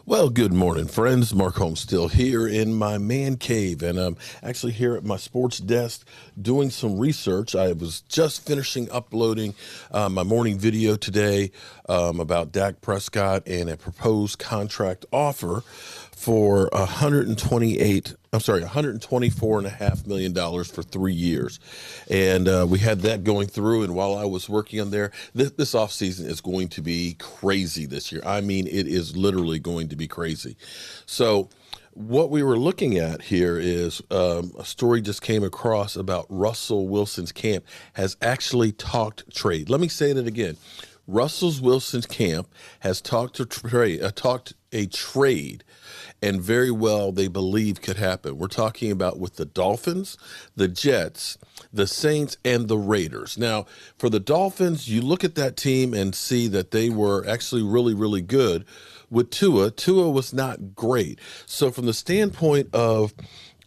Well, good morning, friends. Mark Holmes still here in my man cave, and I'm actually here at my sports desk doing some research. I was just finishing uploading my morning video today about Dak Prescott and a proposed contract offer for $124.5 million for 3 years. And we had that going through. And while I was working on there, this offseason is going to be crazy this year. I mean, it is literally going to be crazy. So what we were looking at here is a story just came across about Russell Wilson's camp has actually talked trade. Let me say that again. Russell Wilson's camp has talked a trade, and very well they believe could happen. We're talking about with the Dolphins, the Jets, the Saints, and the Raiders. Now, for the Dolphins, you look at that team and see that they were actually really, really good with Tua. Tua was not great. So from the standpoint of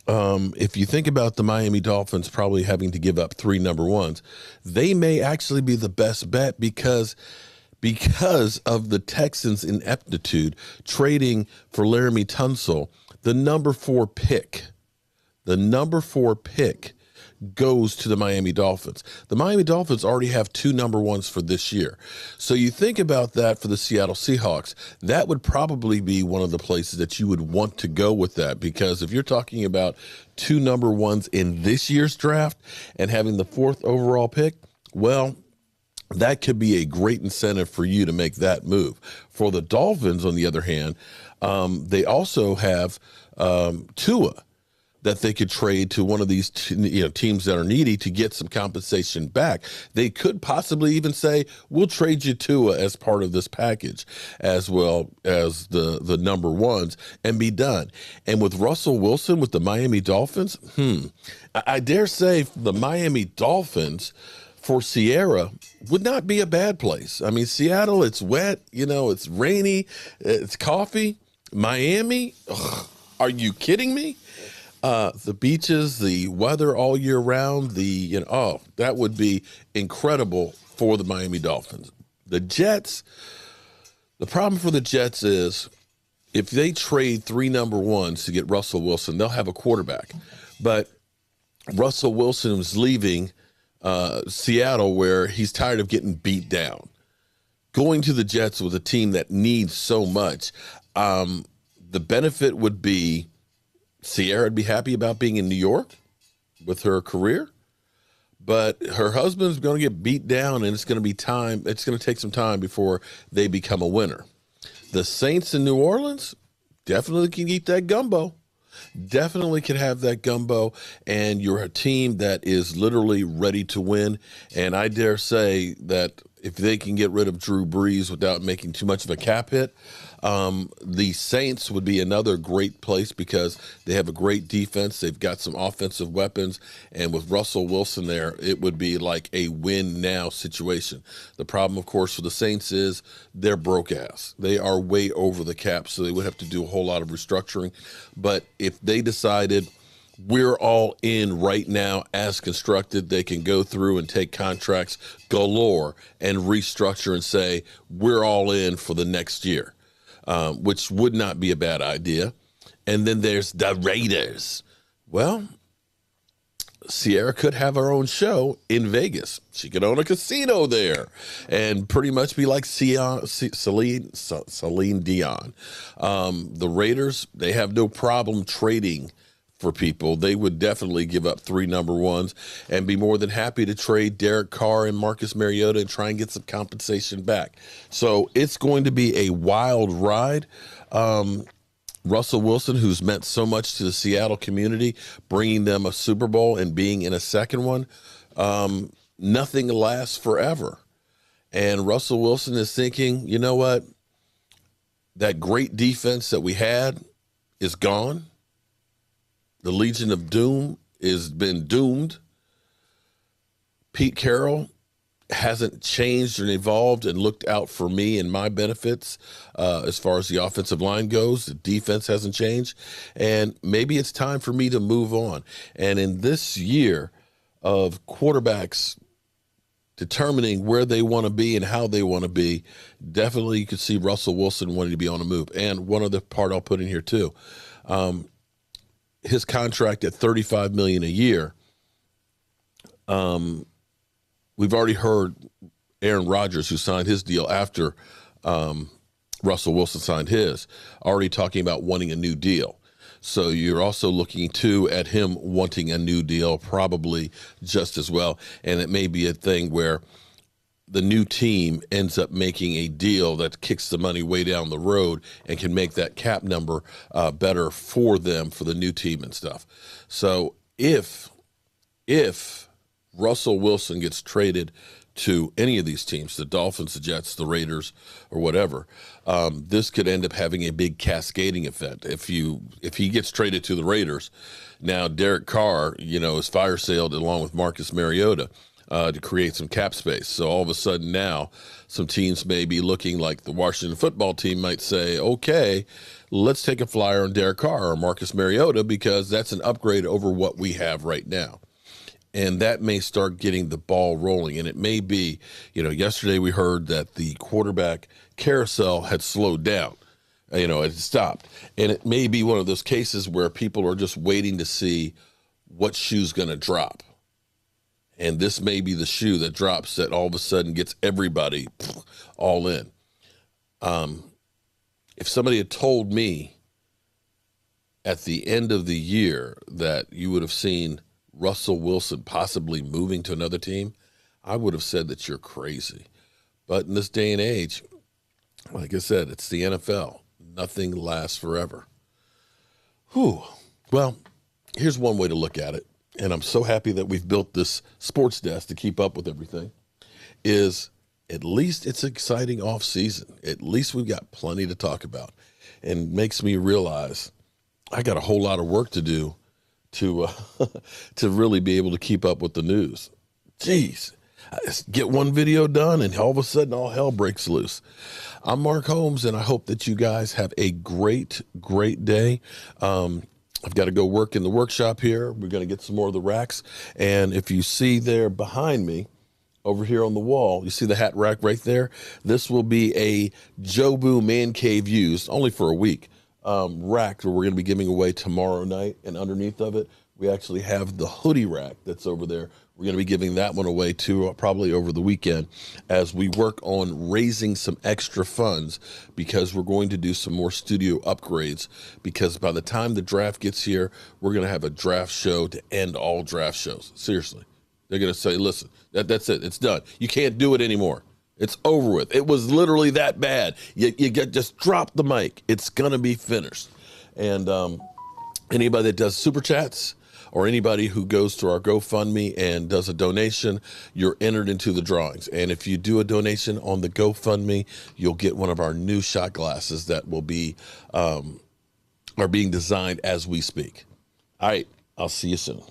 if you think about the Miami Dolphins probably having to give up three number ones, they may actually be the best bet because of the Texans' ineptitude trading for Laramie Tunsil, the number four pick. The number four pick goes to the Miami Dolphins. The Miami Dolphins already have two number ones for this year. So you think about that for the Seattle Seahawks, that would probably be one of the places that you would want to go with that, because if you're talking about two number ones in this year's draft and having the fourth overall pick, well, that could be a great incentive for you to make that move. For the Dolphins, on the other hand, they also have Tua that they could trade to one of these teams that are needy to get some compensation back. They could possibly even say, we'll trade you Tua as part of this package, as well as the number ones, and be done. And with Russell Wilson with the Miami Dolphins, I dare say the Miami Dolphins for Sierra would not be a bad place. I mean, Seattle, it's wet, it's rainy, it's coffee. Miami, ugh, are you kidding me? The beaches, the weather all year round, that would be incredible for the Miami Dolphins. The Jets, the problem for the Jets is if they trade three number ones to get Russell Wilson, they'll have a quarterback. But Russell Wilson was leaving Seattle where he's tired of getting beat down. Going to the Jets with a team that needs so much, the benefit would be Sierra would be happy about being in New York with her career, but her husband's going to get beat down, and it's going to take some time before they become a winner. The Saints in New Orleans definitely can eat that gumbo. Definitely can have that gumbo, and you're a team that is literally ready to win. And I dare say that if they can get rid of Drew Brees without making too much of a cap hit, the Saints would be another great place because they have a great defense. They've got some offensive weapons. And with Russell Wilson there, it would be like a win now situation. The problem, of course, for the Saints is they're broke ass. They are way over the cap, so they would have to do a whole lot of restructuring. But if they decided we're all in right now as constructed, they can go through and take contracts galore and restructure and say, we're all in for the next year. Which would not be a bad idea. And then there's the Raiders. Well, Sierra could have her own show in Vegas. She could own a casino there and pretty much be like Celine Dion. The Raiders, they have no problem trading for people. They would definitely give up three number ones and be more than happy to trade Derek Carr and Marcus Mariota and try and get some compensation back. So it's going to be a wild ride. Russell Wilson, who's meant so much to the Seattle community, bringing them a Super Bowl and being in a second one, nothing lasts forever. And Russell Wilson is thinking, you know what? That great defense that we had is gone. The Legion of Doom has been doomed. Pete Carroll hasn't changed and evolved and looked out for me and my benefits as far as the offensive line goes. The defense hasn't changed. And maybe it's time for me to move on. And in this year of quarterbacks determining where they want to be and how they want to be, definitely you could see Russell Wilson wanting to be on the move. And one other part I'll put in here too, his contract at $35 million a year. We've already heard Aaron Rodgers, who signed his deal after Russell Wilson signed his, already talking about wanting a new deal. So you're also looking, too, at him wanting a new deal probably just as well. And it may be a thing where the new team ends up making a deal that kicks the money way down the road and can make that cap number better for them, for the new team and stuff. So if Russell Wilson gets traded to any of these teams, the Dolphins, the Jets, the Raiders, or whatever, this could end up having a big cascading effect. If he gets traded to the Raiders, now Derek Carr, is fire sailed along with Marcus Mariota to create some cap space. So all of a sudden now, some teams may be looking like the Washington football team might say, okay, let's take a flyer on Derek Carr or Marcus Mariota because that's an upgrade over what we have right now. And that may start getting the ball rolling. And it may be, yesterday we heard that the quarterback carousel had slowed down. It had stopped. And it may be one of those cases where people are just waiting to see what shoe's going to drop. And this may be the shoe that drops that all of a sudden gets everybody all in. If somebody had told me at the end of the year that you would have seen Russell Wilson possibly moving to another team, I would have said that you're crazy. But in this day and age, like I said, it's the NFL. Nothing lasts forever. Whew. Well, here's one way to look at it, and I'm so happy that we've built this sports desk to keep up with everything, is at least it's an exciting off season. At least we've got plenty to talk about. And makes me realize I got a whole lot of work to do to really be able to keep up with the news. Jeez, I just get one video done and all of a sudden all hell breaks loose. I'm Mark Holmes, and I hope that you guys have a great, great day. I've got to go work in the workshop here. We're going to get some more of the racks. And if you see there behind me, over here on the wall, you see the hat rack right there? This will be a Jobu Man Cave used, only for a week, rack that we're going to be giving away tomorrow night. And underneath of it, we actually have the hoodie rack that's over there. We're going to be giving that one away too, probably over the weekend, as we work on raising some extra funds, because we're going to do some more studio upgrades, because by the time the draft gets here, we're going to have a draft show to end all draft shows. Seriously. They're going to say, listen, that's it. It's done. You can't do it anymore. It's over with. It was literally that bad. You just drop the mic. It's going to be finished. And anybody that does super chats or anybody who goes to our GoFundMe and does a donation, you're entered into the drawings. And if you do a donation on the GoFundMe, you'll get one of our new shot glasses that will be are being designed as we speak. All right. I'll see you soon.